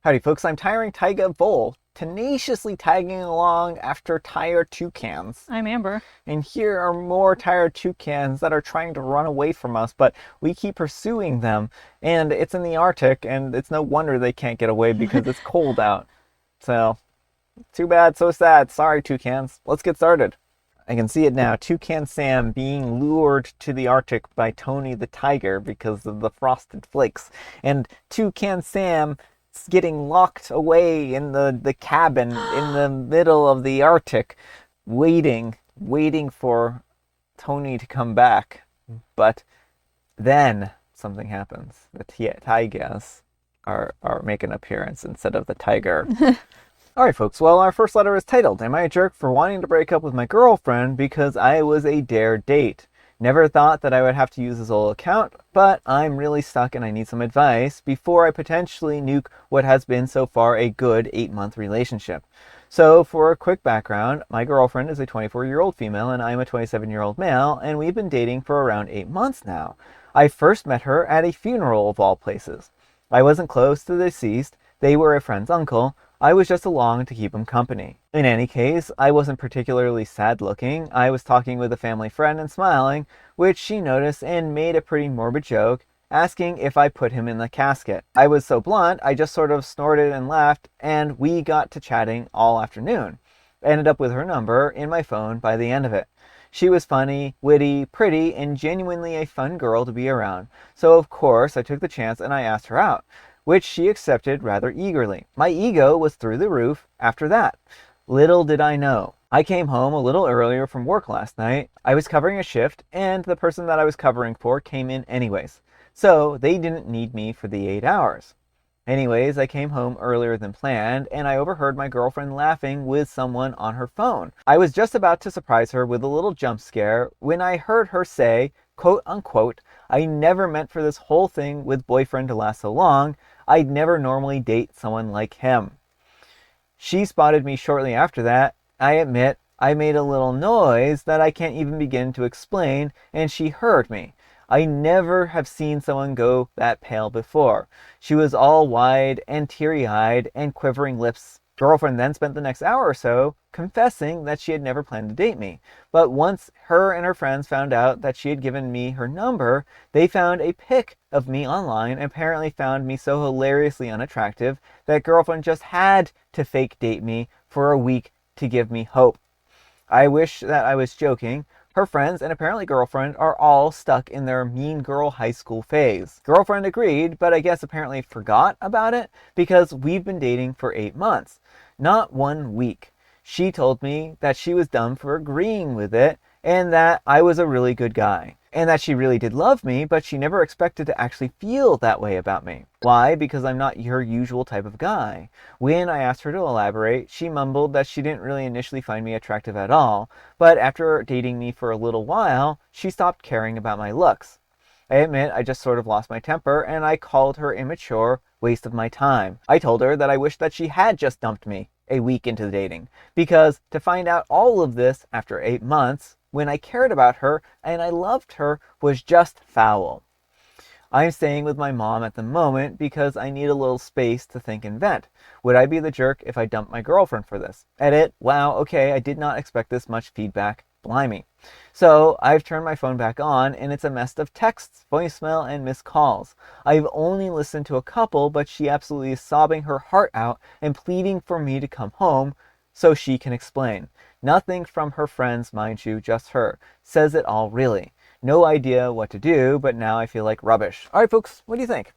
Howdy folks, I'm Tiring Taiga Vol, tenaciously tagging along after tired toucans. I'm Amber. And here are more tired toucans that are trying to run away from us, but we keep pursuing them. And it's in the Arctic, and it's no wonder they can't get away because it's cold out. So, too bad, so sad. Sorry, toucans. Let's get started. I can see it now. Toucan Sam being lured to the Arctic by Tony the Tiger because of the frosted flakes. And Toucan Sam getting locked away in the cabin in the middle of the Arctic, waiting for Tony to come back. But then something happens. The Tigers are making an appearance instead of the tiger. Alright folks, well our first letter is titled, Am I a Jerk for Wanting to Break Up with My Girlfriend Because I Was a Dare Date? Never thought that I would have to use this old account, but I'm really stuck and I need some advice before I potentially nuke what has been so far a good 8-month relationship. So for a quick background, my girlfriend is a 24-year-old female and I'm a 27-year-old male, and we've been dating for around 8 months now. I first met her at a funeral of all places. I wasn't close to the deceased, they were a friend's uncle. I was just along to keep him company. In any case, I wasn't particularly sad looking. I was talking with a family friend and smiling, which she noticed and made a pretty morbid joke, asking if I put him in the casket. I was so blunt, I just sort of snorted and laughed, and we got to chatting all afternoon. I ended up with her number in my phone by the end of it. She was funny, witty, pretty, and genuinely a fun girl to be around. So of course I took the chance and I asked her out, which she accepted rather eagerly. My ego was through the roof after that. Little did I know. I came home a little earlier from work last night. I was covering a shift, and the person that I was covering for came in anyways. So they didn't need me for the 8 hours. Anyways, I came home earlier than planned, and I overheard my girlfriend laughing with someone on her phone. I was just about to surprise her with a little jump scare when I heard her say, quote unquote, I never meant for this whole thing with boyfriend to last so long. I'd never normally date someone like him. She spotted me shortly after that. I admit I made a little noise that I can't even begin to explain, and she heard me. I never have seen someone go that pale before. She was all wide and teary-eyed and quivering lips. Girlfriend then spent the next hour or so confessing that she had never planned to date me. But once her and her friends found out that she had given me her number, they found a pic of me online and apparently found me so hilariously unattractive that girlfriend just had to fake date me for a week to give me hope. I wish that I was joking. Her friends and apparently girlfriend are all stuck in their mean girl high school phase. Girlfriend agreed, but I guess apparently forgot about it because we've been dating for 8 months. Not 1 week. She told me that she was dumb for agreeing with it and that I was a really good guy. And that she really did love me, but she never expected to actually feel that way about me. Why? Because I'm not her usual type of guy. When I asked her to elaborate, she mumbled that she didn't really initially find me attractive at all, but after dating me for a little while, she stopped caring about my looks. I admit I just sort of lost my temper, and I called her immature, waste of my time. I told her that I wished that she had just dumped me a week into dating, because to find out all of this after 8 months, when I cared about her and I loved her, was just foul. I'm staying with my mom at the moment because I need a little space to think and vent. Would I be the jerk if I dumped my girlfriend for this? Edit, wow, okay, I did not expect this much feedback. Blimey. So I've turned my phone back on and it's a mess of texts, voicemail, and missed calls. I've only listened to a couple, but she absolutely is sobbing her heart out and pleading for me to come home so she can explain. Nothing from her friends, mind you, just her. Says it all really. No idea what to do, but now I feel like rubbish. Alright folks, what do you think?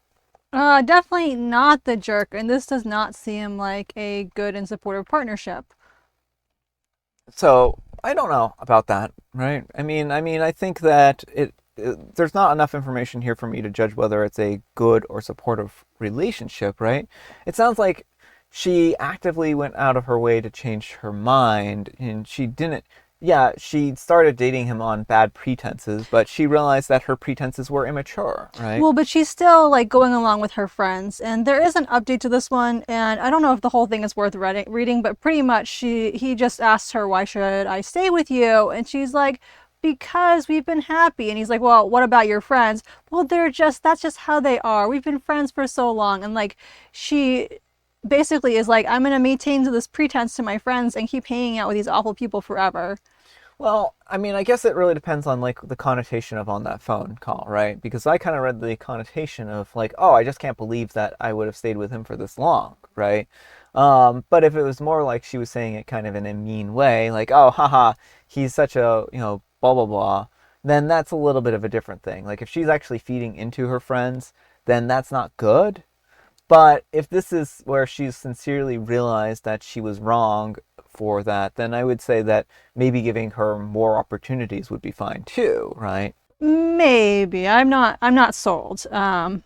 Definitely not the jerk, and this does not seem like a good and supportive partnership. So, I don't know about that, right? I think that there's not enough information here for me to judge whether it's a good or supportive relationship, right? It sounds like she actively went out of her way to change her mind, and she didn't. Yeah, she started dating him on bad pretenses, but she realized that her pretenses were immature, right? Well, but she's still like going along with her friends, and there is an update to this one, and I don't know if the whole thing is worth reading, but pretty much he just asked her, why should I stay with you? And she's like, because we've been happy. And he's like, well, what about your friends? Well, that's just how they are. We've been friends for so long. And like, she basically is like, I'm going to maintain this pretense to my friends and keep hanging out with these awful people forever. Well, I mean, I guess it really depends on like the connotation of on that phone call, right? Because I kind of read the connotation of like, oh, I just can't believe that I would have stayed with him for this long, right? But if it was more like she was saying it kind of in a mean way, like, oh, haha, he's such a, blah, blah, blah, then that's a little bit of a different thing. Like if she's actually feeding into her friends, then that's not good. But if this is where she's sincerely realized that she was wrong for that, then I would say that maybe giving her more opportunities would be fine too, right? Maybe. I'm not sold. I'm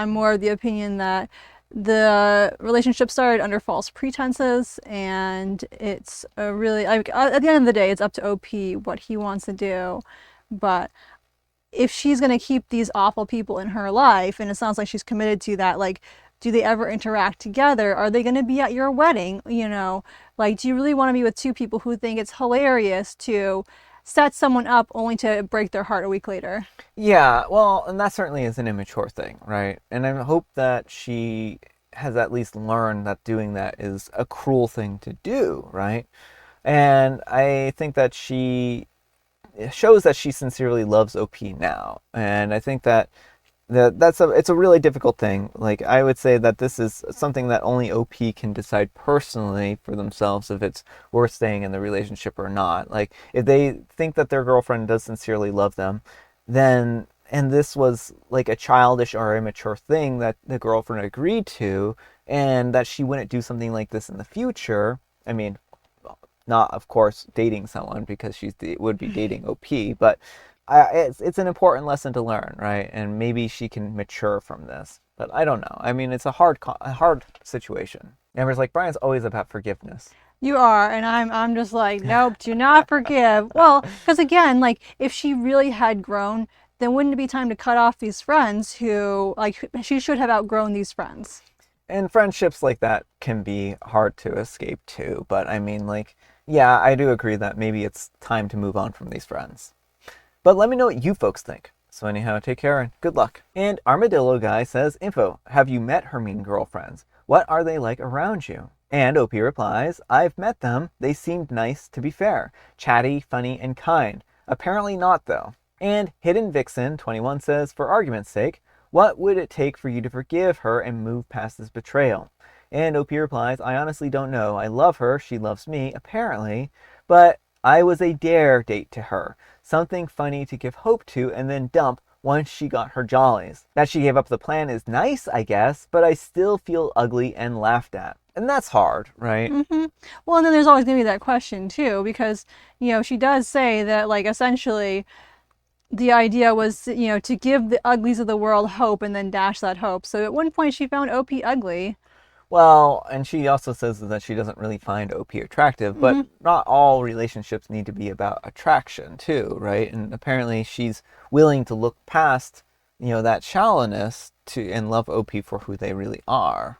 more of the opinion that the relationship started under false pretenses, and it's a really like at the end of the day, it's up to OP what he wants to do. But if she's going to keep these awful people in her life, and it sounds like she's committed to that, like, do they ever interact together? Are they going to be at your wedding? Like, do you really want to be with two people who think it's hilarious to set someone up only to break their heart a week later? Yeah, well, and that certainly is an immature thing, right? And I hope that she has at least learned that doing that is a cruel thing to do, right? And I think that she it shows that she sincerely loves OP now. And I think that it's a really difficult thing. Like I would say that this is something that only OP can decide personally for themselves if it's worth staying in the relationship or not. Like if they think that their girlfriend does sincerely love them, then and this was like a childish or immature thing that the girlfriend agreed to, and that she wouldn't do something like this in the future. I mean, not of course dating someone because would be dating OP, but it's an important lesson to learn, right? And maybe she can mature from this. But I don't know. I mean, it's a hard situation. Amber's like, Brian's always about forgiveness. You are, and I'm just like, nope, do not forgive. Well, because again, like if she really had grown, then wouldn't it be time to cut off these friends who like she should have outgrown these friends? And friendships like that can be hard to escape too. But I mean, like, yeah, I do agree that maybe it's time to move on from these friends. But let me know what you folks think. So anyhow, take care and good luck. And Armadillo Guy says, info, have you met her mean girlfriends? What are they like around you? And OP replies, I've met them. They seemed nice, to be fair. Chatty, funny, and kind. Apparently not, though. And Hidden Vixen 21 says, for argument's sake, what would it take for you to forgive her and move past this betrayal? And OP replies, I honestly don't know. I love her. She loves me, apparently. But I was a dare date to her. Something funny to give hope to and then dump once she got her jollies. That she gave up the plan is nice, I guess, but I still feel ugly and laughed at. And that's hard, right? Mm-hmm. Well, and then there's always going to be that question too, because she does say that like essentially the idea was to give the uglies of the world hope and then dash that hope. So at one point she found OP ugly. Well, and she also says that she doesn't really find OP attractive, but Mm-hmm. not all relationships need to be about attraction too, right? And apparently she's willing to look past, that shallowness to and love OP for who they really are.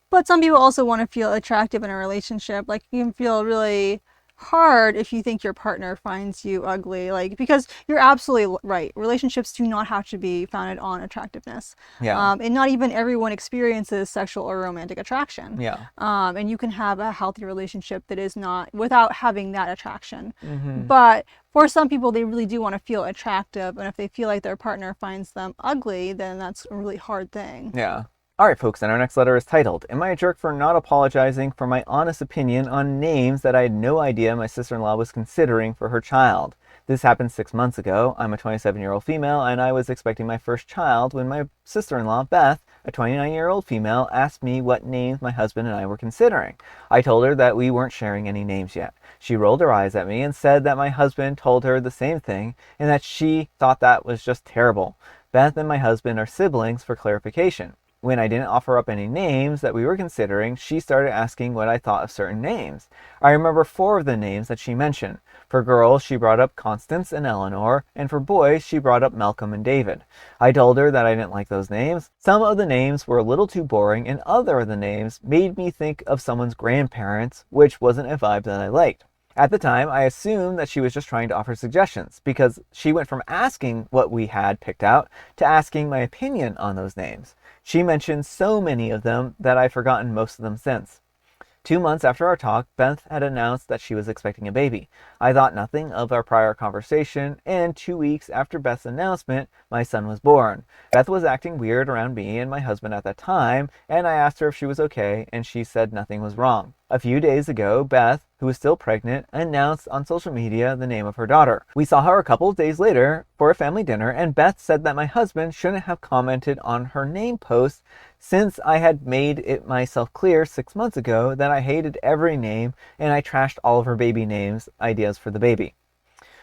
But some people also want to feel attractive in a relationship. Like you can feel really hard if you think your partner finds you ugly. Like because you're absolutely right. Relationships do not have to be founded on attractiveness. Yeah. And not even everyone experiences sexual or romantic attraction. Yeah. And you can have a healthy relationship that is not without having that attraction. Mm-hmm. But for some people, they really do want to feel attractive. And if they feel like their partner finds them ugly, then that's a really hard thing. Yeah. All right, folks, and our next letter is titled, Am I a Jerk for Not Apologizing for My Honest Opinion on Names That I Had No Idea My Sister-in-Law Was Considering for Her Child? This happened 6 months ago. I'm a 27-year-old female, and I was expecting my first child when my sister-in-law, Beth, a 29-year-old female, asked me what names my husband and I were considering. I told her that we weren't sharing any names yet. She rolled her eyes at me and said that my husband told her the same thing, and that she thought that was just terrible. Beth and my husband are siblings for clarification. When I didn't offer up any names that we were considering, she started asking what I thought of certain names. I remember 4 of the names that she mentioned. For girls, she brought up Constance and Eleanor, and for boys, she brought up Malcolm and David. I told her that I didn't like those names. Some of the names were a little too boring, and other of the names made me think of someone's grandparents, which wasn't a vibe that I liked. At the time, I assumed that she was just trying to offer suggestions because she went from asking what we had picked out to asking my opinion on those names. She mentioned so many of them that I've forgotten most of them since. 2 months after our talk, Beth had announced that she was expecting a baby. I thought nothing of our prior conversation, and 2 weeks after Beth's announcement, my son was born. Beth was acting weird around me and my husband at that time, and I asked her if she was okay, and she said nothing was wrong. A few days ago, Beth, who was still pregnant, announced on social media the name of her daughter. We saw her a couple of days later for a family dinner, and Beth said that my husband shouldn't have commented on her name post since I had made it myself clear 6 months ago that I hated every name and I trashed all of her baby names ideas for the baby.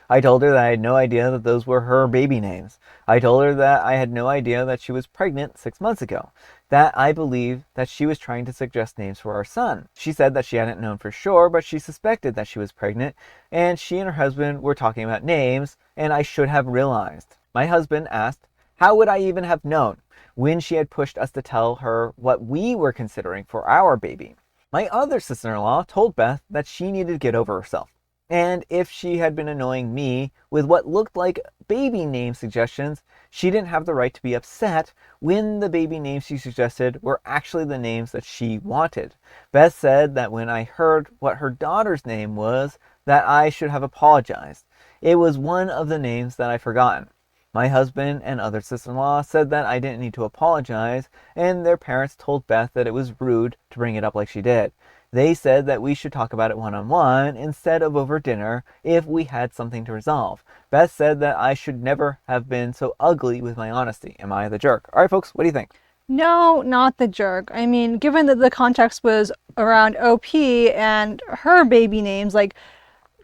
I told her that I had no idea that those were her baby names. I told her that I had no idea that she was pregnant 6 months ago, that I believed that she was trying to suggest names for our son. She said that she hadn't known for sure, but she suspected that she was pregnant, and she and her husband were talking about names, and I should have realized. My husband asked, how would I even have known when she had pushed us to tell her what we were considering for our baby? My other sister-in-law told Beth that she needed to get over herself. And if she had been annoying me with what looked like baby name suggestions, she didn't have the right to be upset when the baby names she suggested were actually the names that she wanted. Beth said that when I heard what her daughter's name was, that I should have apologized. It was one of the names that I'd forgotten. My husband and other sister-in-law said that I didn't need to apologize, and their parents told Beth that it was rude to bring it up like she did. They said that we should talk about it one-on-one instead of over dinner if we had something to resolve. Beth said that I should never have been so ugly with my honesty. Am I the jerk? All right, folks, what do you think? No, not the jerk. I mean, given that the context was around OP and her baby names, like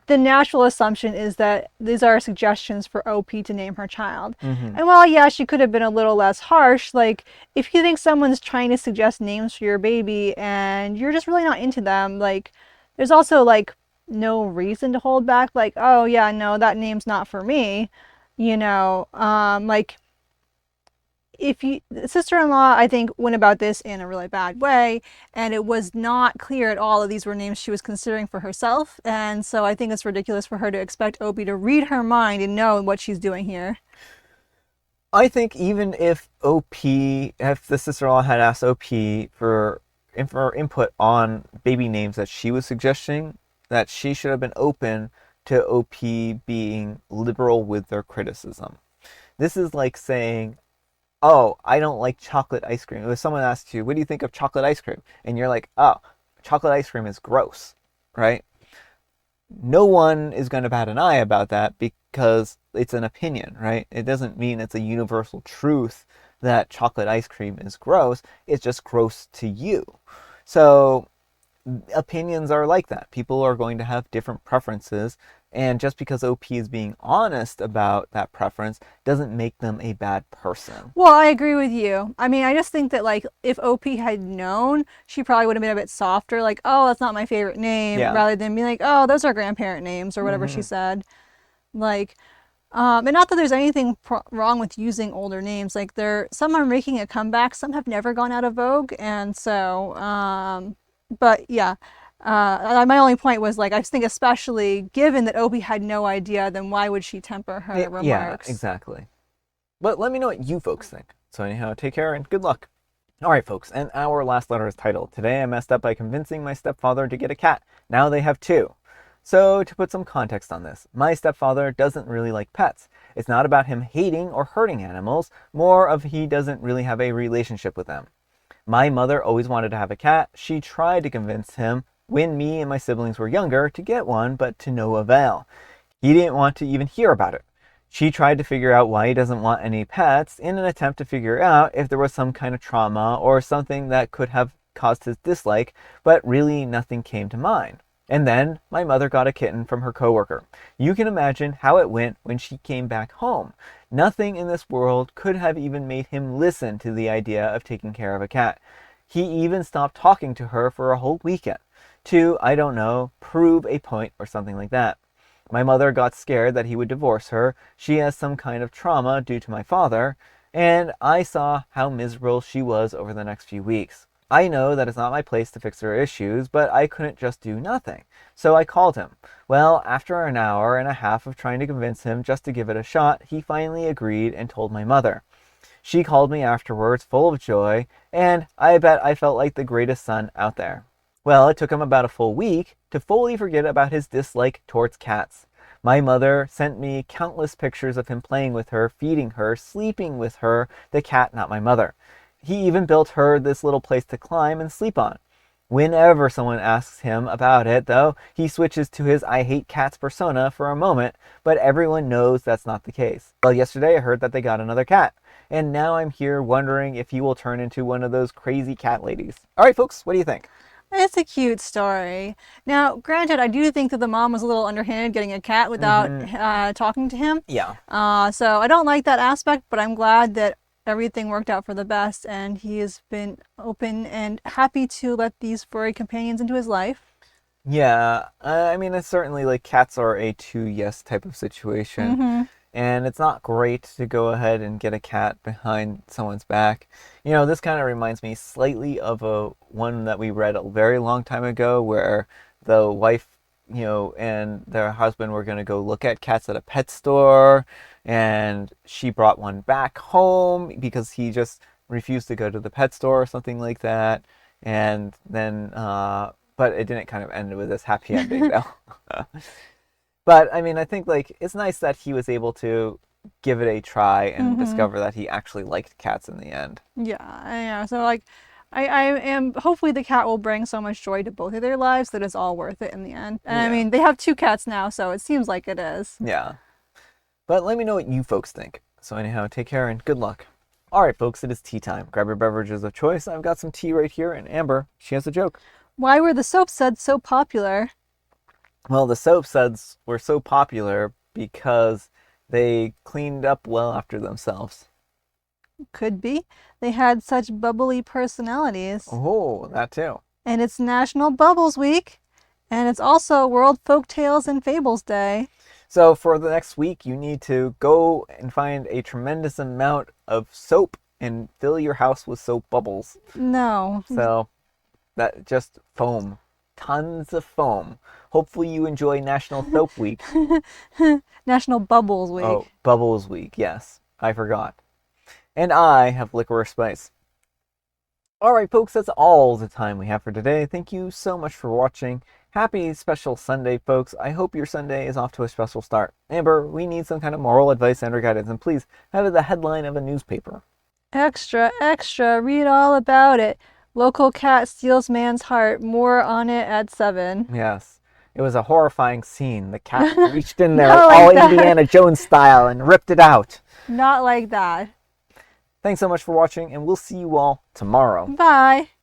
the natural assumption is that these are suggestions for OP to name her child. Mm-hmm. And while, yeah, she could have been a little less harsh, like if you think someone's trying to suggest names for your baby and you're just really not into them, like there's also like no reason to hold back, like, oh yeah, no, that name's not for me. Like if you sister-in-law I think went about this in a really bad way, and it was not clear at all that these were names she was considering for herself, and so I think it's ridiculous for her to expect Opie to read her mind and know what she's doing here. I think even if if the sister-in-law had asked OP for input on baby names that she was suggesting, that she should have been open to OP being liberal with their criticism. This is like saying, oh, I don't like chocolate ice cream. If someone asks you, what do you think of chocolate ice cream? And you're like, oh, chocolate ice cream is gross, right? No one is going to bat an eye about that because it's an opinion, right? It doesn't mean it's a universal truth that chocolate ice cream is gross. It's just gross to you. So opinions are like that. People are going to have different preferences, and just because OP is being honest about that preference doesn't make them a bad person. Well, I agree with you. I mean, I just think that like if OP had known, she probably would have been a bit softer, like, oh, that's not my favorite name, Yeah. rather than being like, oh, those are grandparent names or whatever she Mm-hmm. said. Like, and not that there's anything wrong with using older names. Like, some are making a comeback, some have never gone out of vogue, and so, but yeah. My only point was like I think especially given that Opie had no idea, then why would she temper her Yeah, remarks? exactly. But let me know what you folks think. So anyhow, take care and good luck. All right, folks, and our last letter is titled, Today I messed up by convincing my stepfather to get a cat. Now they have two. So to put some context on this, my stepfather doesn't really like pets. It's not about him hating or hurting animals, more of he doesn't really have a relationship with them. My mother always wanted to have a cat. She tried to convince him when me and my siblings were younger to get one, but to no avail. He didn't want to even hear about it. She tried to figure out why he doesn't want any pets in an attempt to figure out if there was some kind of trauma or something that could have caused his dislike, but really nothing came to mind. And then my mother got a kitten from her coworker. You can imagine how it went when she came back home. Nothing in this world could have even made him listen to the idea of taking care of a cat. He even stopped talking to her for a whole weekend to, I don't know, prove a point or something like that. My mother got scared that he would divorce her. She has some kind of trauma due to my father, and I saw how miserable she was over the next few weeks. I know that it's not my place to fix her issues, but I couldn't just do nothing. So I called him. Well, after an hour and a half of trying to convince him just to give it a shot, he finally agreed and told my mother. She called me afterwards, full of joy, and I bet I felt like the greatest son out there. Well, it took him about a full week to fully forget about his dislike towards cats. My mother sent me countless pictures of him playing with her, feeding her, sleeping with her, the cat, not my mother. He even built her this little place to climb and sleep on. Whenever someone asks him about it, though, he switches to his I hate cats persona for a moment, but everyone knows that's not the case. Well, yesterday I heard that they got another cat, and now I'm here wondering if he will turn into one of those crazy cat ladies. All right, folks, what do you think? It's a cute story. Now, granted, I do think that the mom was a little underhanded getting a cat without talking to him. Yeah. So I don't like that aspect, but I'm glad that everything worked out for the best and he has been open and happy to let these furry companions into his life. Yeah, I mean, it's certainly like cats are a two yes type of situation. Mm-hmm. And it's not great to go ahead and get a cat behind someone's back. You know, this kind of reminds me slightly of a one that we read a very long time ago where the wife, and their husband were going to go look at cats at a pet store, and she brought one back home because he just refused to go to the pet store or something like that. And then, but it didn't kind of end with this happy ending though. But I mean, I think like it's nice that he was able to give it a try and discover that he actually liked cats in the end. Yeah. So like, I am hopefully the cat will bring so much joy to both of their lives that it's all worth it in the end. And I mean, they have 2 cats now, so it seems like it is. Yeah. But let me know what you folks think. So anyhow, take care and good luck. All right, folks, it is tea time. Grab your beverages of choice. I've got some tea right here, and Amber, she has a joke. Why were the soap suds so popular? Well, the soap suds were so popular because they cleaned up well after themselves. Could be. They had such bubbly personalities. Oh, that too. And it's National Bubbles Week. And it's also World Folktales and Fables Day. So for the next week, you need to go and find a tremendous amount of soap and fill your house with soap bubbles. No. So that just foam. Tons of foam. Hopefully you enjoy National Soap Week. National Bubbles Week. Oh, Bubbles Week. Yes, I forgot. And I have licorice spice. All right, folks, that's all the time we have for today. Thank you so much for watching. Happy special Sunday, folks. I hope your Sunday is off to a special start. Amber, we need some kind of moral advice and or guidance, and please have it the headline of a newspaper. Extra, extra, read all about it. Local cat steals man's heart. More on it at 7. Yes. It was a horrifying scene. The cat reached in there Not all like that. Indiana Jones style and ripped it out. Not like that. Thanks so much for watching, and we'll see you all tomorrow. Bye.